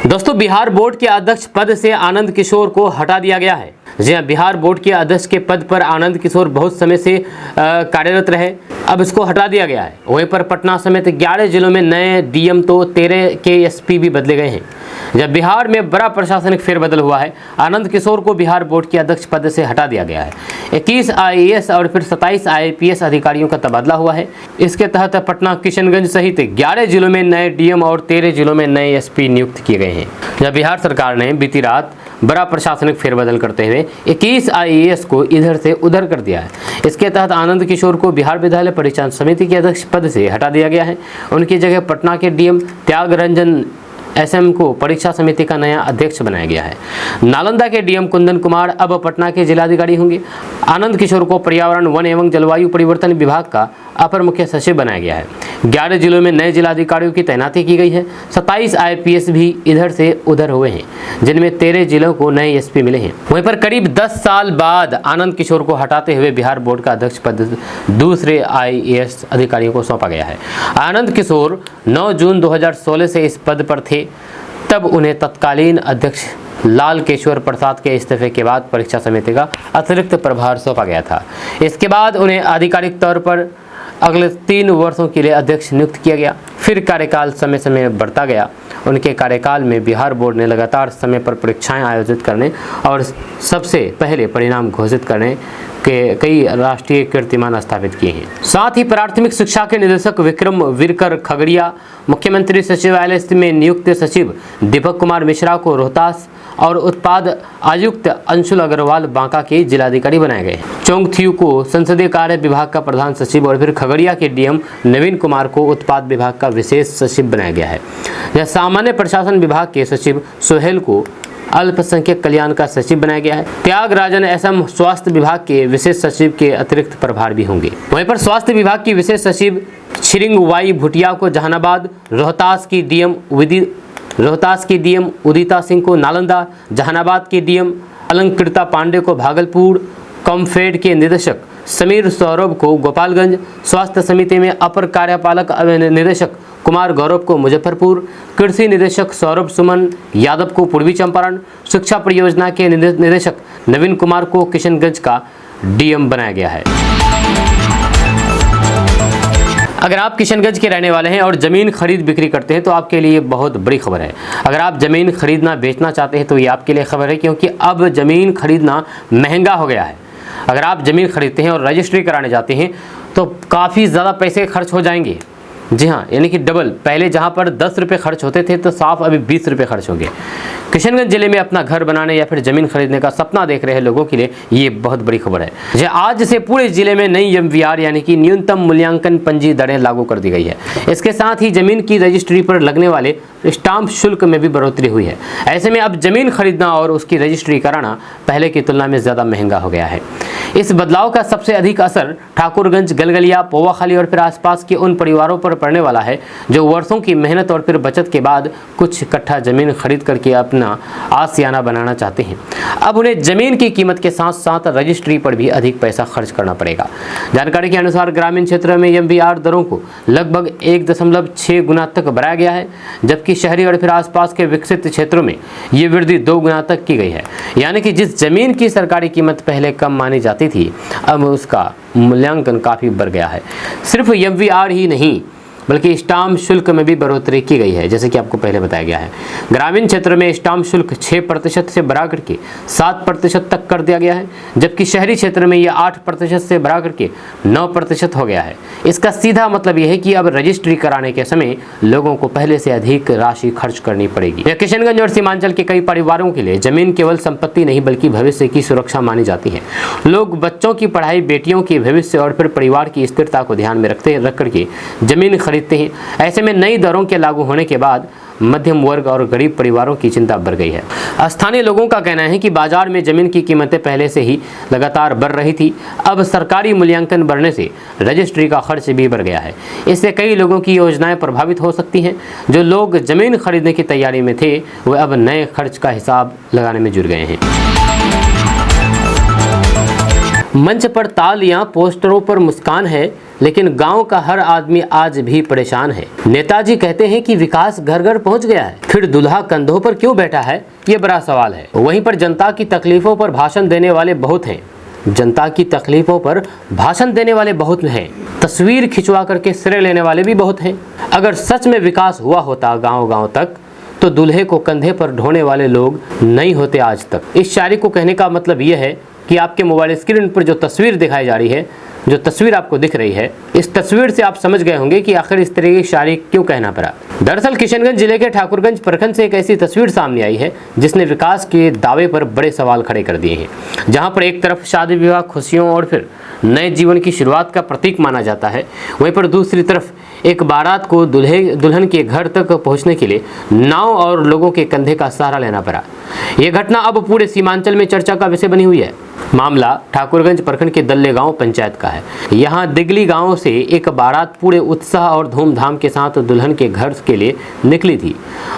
दोस्तों, बिहार बोर्ड के अध्यक्ष पद से आनंद किशोर को हटा दिया गया है। जी हाँ, बिहार बोर्ड के अध्यक्ष के पद पर आनंद किशोर बहुत समय से कार्यरत रहे, अब इसको हटा दिया गया है। वहीं पर पटना समेत 11 जिलों में नए DM तो 13 के SP भी बदले गए हैं। जब बिहार में बड़ा प्रशासनिक फेरबदल हुआ है, आनंद किशोर को बिहार बोर्ड के अध्यक्ष पद से हटा दिया गया है। 21 IAS और फिर 27 IPS अधिकारियों का तबादला हुआ है। इसके तहत पटना, किशनगंज सहित 11 जिलों में नए DM और 13 जिलों में नए SP नियुक्त किए गए हैं। जब बिहार सरकार ने बीती रात बड़ा प्रशासनिक फेरबदल करते हुए 21 IAS को इधर से उधर कर दिया है। इसके तहत आनंद किशोर को बिहार विद्यालय परीक्षा समिति के अध्यक्ष पद से हटा दिया गया है। उनकी जगह पटना के DM त्यागरंजन SM को परीक्षा समिति का नया अध्यक्ष बनाया गया है। नालंदा के DM कुंदन कुमार अब पटना के जिलाधिकारी होंगे। आनंद किशोर को पर्यावरण, वन एवं जलवायु परिवर्तन विभाग का अपर मुख्य सचिव बनाया गया है। 11 जिलों में नए जिलाधिकारियों की तैनाती की गई है। 27 IPS भी इधर से उधर हुए हैं, जिनमें 13 जिलों को नए SP मिले हैं। वहीं पर करीब 10 साल बाद आनंद किशोर को हटाते हुए बिहार बोर्ड का अध्यक्ष पद दूसरे IAS अधिकारियों को सौंपा गया है। आनंद किशोर 9 जून 2016 से इस पद पर थे। तब उन्हें तत्कालीन अध्यक्ष लाल केशवर प्रसाद के इस्तीफे के बाद परीक्षा समिति का अतिरिक्त प्रभार सौंपा गया था। इसके बाद उन्हें आधिकारिक तौर पर अगले 3 वर्षों के लिए अध्यक्ष नियुक्त किया गया। फिर कार्यकाल समय समय बढ़ता गया। उनके कार्यकाल में बिहार बोर्ड ने लगातार समय पर परीक्षाएं आयोजित करने और सबसे पहले परिणाम घोषित करने के कई राष्ट्रीय कीर्तिमान स्थापित किए हैं। साथ ही प्राथमिक शिक्षा के निदेशक विक्रम विरकर खगड़िया, मुख्यमंत्री सचिवालय में नियुक्त सचिव दीपक कुमार मिश्रा को रोहतास और उत्पाद आयुक्त अंशुल अग्रवाल बांका के जिलाधिकारी बनाए गए। चोंगथियू को संसदीय कार्य विभाग का प्रधान सचिव और फिर खगड़िया के डीएम नवीन कुमार को उत्पाद विभाग का विशेष सचिव बनाया गया है। यह सामान्य प्रशासन विभाग के सचिव सोहेल को अल्पसंख्यक कल्याण का सचिव बनाया गया है। त्यागराजन एसएम स्वास्थ्य विभाग के विशेष सचिव के अतिरिक्त प्रभार भी होंगे। वहीं पर स्वास्थ्य विभाग की विशेष सचिव छिरिंग वाई भुटिया को जहानाबाद, रोहतास की डीएम उदिता सिंह को नालंदा, जहानाबाद की डीएम अलंकृता पांडे को भागलपुर, कॉम्फेड के निदेशक समीर सौरभ को गोपालगंज, स्वास्थ्य समिति में अपर कार्यपालक निदेशक कुमार गौरव को मुजफ्फरपुर, कृषि निदेशक सौरभ सुमन यादव को पूर्वी चंपारण, शिक्षा परियोजना के निदेशक नवीन कुमार को किशनगंज का डीएम बनाया गया है। अगर आप किशनगंज के रहने वाले हैं और ज़मीन खरीद बिक्री करते हैं तो आपके लिए बहुत बड़ी खबर है। अगर आप ज़मीन खरीदना बेचना चाहते हैं तो ये आपके लिए खबर है, क्योंकि अब ज़मीन खरीदना महंगा हो गया है। अगर आप ज़मीन खरीदते हैं और रजिस्ट्री कराने जाते हैं तो काफ़ी ज़्यादा पैसे खर्च हो जाएंगे। जी हाँ, यानी कि डबल। पहले जहाँ पर 10 रुपये खर्च होते थे तो साफ अभी 20 रुपये खर्च होंगे। किशनगंज जिले में अपना घर बनाने या फिर ज़मीन खरीदने का सपना देख रहे लोगों के लिए ये बहुत बड़ी खबर है। जो आज से पूरे जिले में नई MVR यानी कि न्यूनतम मूल्यांकन पंजी दरें लागू कर दी गई है। इसके साथ ही ज़मीन की रजिस्ट्री पर लगने वाले स्टाम्प शुल्क में भी बढ़ोतरी हुई है। ऐसे में अब ज़मीन खरीदना और उसकी रजिस्ट्री कराना पहले की तुलना में ज़्यादा महंगा हो गया है। इस बदलाव का सबसे अधिक असर ठाकुरगंज, गलगलिया, पोवाखाली और फिर आसपास के उन परिवारों पर पड़ने वाला है जो वर्षों की मेहनत और फिर बचत के बाद कुछ कट्ठा जमीन खरीद करके अपना आशियाना बनाना चाहते हैं। अब उन्हें जमीन की कीमत के साथ साथ रजिस्ट्री पर भी अधिक पैसा खर्च करना पड़ेगा। जानकारी के अनुसार ग्रामीण क्षेत्र में MVR दरों को लगभग 1.6 गुना तक बढ़ाया गया है, जबकि शहरी और फिर आसपास के विकसित क्षेत्रों में ये वृद्धि 2 गुना तक की गई है। यानी कि जिस जमीन की सरकारी कीमत पहले कम मानी जाती थी, अब उसका मूल्यांकन काफ़ी बढ़ गया है। सिर्फ MVR ही नहीं बल्कि स्टाम्प शुल्क में भी बढ़ोतरी की गई है, जैसे कि आपको पहले बताया गया है। ग्रामीण क्षेत्र में स्टाम्प शुल्क 6% से बढ़ा करके 7% तक कर दिया गया है, जबकि शहरी क्षेत्र में यह 8% से बढ़ा करके 9% हो गया है। इसका सीधा मतलब यह है कि अब रजिस्ट्री कराने के समय लोगों को पहले से अधिक राशि खर्च करनी पड़ेगी। यह किशनगंज और सीमांचल के कई परिवारों के लिए जमीन केवल संपत्ति नहीं बल्कि भविष्य की सुरक्षा मानी जाती है। लोग बच्चों की पढ़ाई, बेटियों के भविष्य और फिर परिवार की स्थिरता को ध्यान में रख करके जमीन खरीदते हैं। ऐसे में नई दरों के लागू होने के बाद मध्यम वर्ग और गरीब परिवारों की चिंता बढ़ गई है। स्थानीय लोगों का कहना है कि बाजार में जमीन की कीमतें पहले से ही लगातार बढ़ रही थी। अब सरकारी मूल्यांकन बढ़ने से रजिस्ट्री का खर्च भी बढ़ गया है। इससे कई लोगों की योजनाएं प्रभावित हो सकती हैं। जो लोग जमीन खरीदने की तैयारी में थे वे अब नए खर्च का हिसाब लगाने में जुट गए हैं। मंच पर तालियां, पोस्टरों पर मुस्कान है, लेकिन गांव का हर आदमी आज भी परेशान है। नेताजी कहते हैं कि विकास घर घर पहुंच गया है, फिर दूल्हा कंधों पर क्यों बैठा है, ये बड़ा सवाल है। वहीं पर जनता की तकलीफों पर भाषण देने वाले बहुत हैं। जनता की तकलीफों पर भाषण देने वाले बहुत हैं। तस्वीर खिंचवा करके श्रेय लेने वाले भी बहुत हैं। अगर सच में विकास हुआ होता गाँव गाँव तक तो दूल्हे को कंधे पर ढोने वाले लोग नहीं होते आज तक। इस शायरी को कहने का मतलब यह है कि आपके मोबाइल स्क्रीन पर जो तस्वीर दिखाई जा रही है, जो तस्वीर आपको दिख रही है, इस तस्वीर से आप समझ गए होंगे कि आखिर इस तरह की शायरी क्यों कहना पड़ा। दरअसल किशनगंज जिले के ठाकुरगंज प्रखंड से एक ऐसी तस्वीर सामने आई है जिसने विकास के दावे पर बड़े सवाल खड़े कर दिए हैं। जहां पर एक तरफ शादी विवाह, खुशियों और फिर नए जीवन की शुरुआत का प्रतीक माना जाता है, वहीं पर दूसरी तरफ एक बारात को दुल्हन के घर तक पहुंचने के लिए नाव और लोगों के कंधे का सहारा लेना पड़ा। यह घटना अब पूरे सीमांचल में चर्चा का विषय बनी हुई है। मामला ठाकुरगंज प्रखंड के दल्ले गांव पंचायत का है। यहां दिगली गांव से एक बारात पूरे उत्साह और धूमधाम के साथ दुल्हन के घर के लिए निकली थी।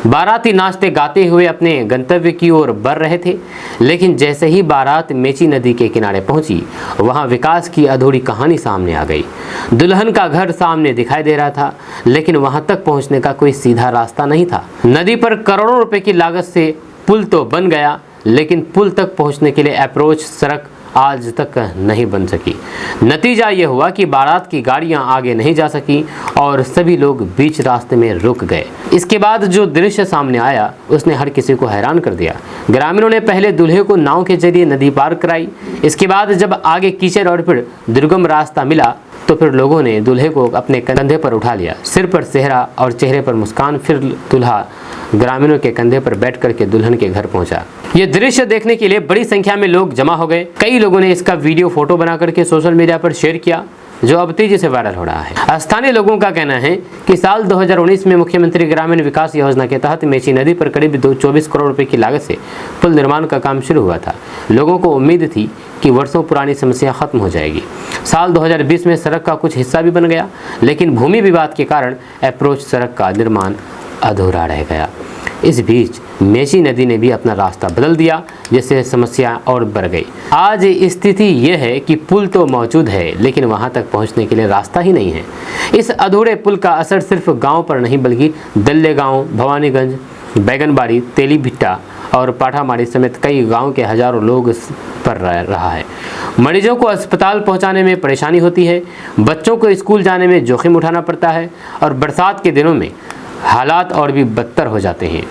बाराती नाचते गाते हुए अपने गंतव्य की ओर बढ़ रहे थे, लेकिन जैसे ही बारात मेची नदी के किनारे पहुंची, वहां विकास की अधूरी कहानी सामने आ गई। दुल्हन का घर सामने दिखाई दे रहा था, लेकिन वहां तक पहुंचने का कोई सीधा रास्ता नहीं था। नदी पर करोड़ों रुपए की लागत से पुल तो बन गया, लेकिन पुल तक पहुंचने के लिए अप्रोच सड़क आज तक नहीं बन सकी। नतीजा ये हुआ कि बारात की गाड़ियां आगे नहीं जा सकी और सभी लोग बीच रास्ते में रुक गए। इसके बाद जो दृश्य सामने आया उसने हर किसी को हैरान कर दिया। ग्रामीणों ने पहले दूल्हे को नाव के जरिए नदी पार कराई। इसके बाद जब आगे कीचड़ और फिर दुर्गम रास्ता मिला तो फिर लोगों ने दूल्हे को अपने कंधे पर उठा लिया। सिर पर सेहरा और चेहरे पर मुस्कान। फिर दूल्हा ग्रामीणों के कंधे पर बैठ करके दुल्हन के घर पहुंचा। ये दृश्य देखने के लिए बड़ी संख्या में लोग जमा हो गए। कई लोगों ने इसका वीडियो फोटो बना करके सोशल मीडिया पर शेयर किया, जो अब तेजी से वायरल हो रहा है। स्थानीय लोगों का कहना है कि साल 2019 में मुख्यमंत्री ग्रामीण विकास योजना के तहत मेची नदी पर करीब 24 करोड़ रुपए की लागत से पुल निर्माण का काम शुरू हुआ था। लोगों को उम्मीद थी कि वर्षों पुरानी समस्या खत्म हो जाएगी। साल 2020 में सड़क का कुछ हिस्सा भी बन गया, लेकिन भूमि विवाद के कारण अप्रोच सड़क का निर्माण अधूरा रह गया। इस बीच मेची नदी ने भी अपना रास्ता बदल दिया, जिससे समस्या और बढ़ गई। आज स्थिति यह है कि पुल तो मौजूद है, लेकिन वहां तक पहुंचने के लिए रास्ता ही नहीं है। इस अधूरे पुल का असर सिर्फ गांव पर नहीं बल्कि दल्ले गांव, भवानीगंज, बैगनबाड़ी, तेली भिट्टा और पाठामाड़ी समेत कई गांव के हजारों लोग पर रहा है। मरीजों को अस्पताल पहुंचाने में परेशानी होती है, बच्चों को स्कूल जाने में जोखिम उठाना पड़ता है और बरसात के दिनों में हालात और भी बदतर हो जाते हैं।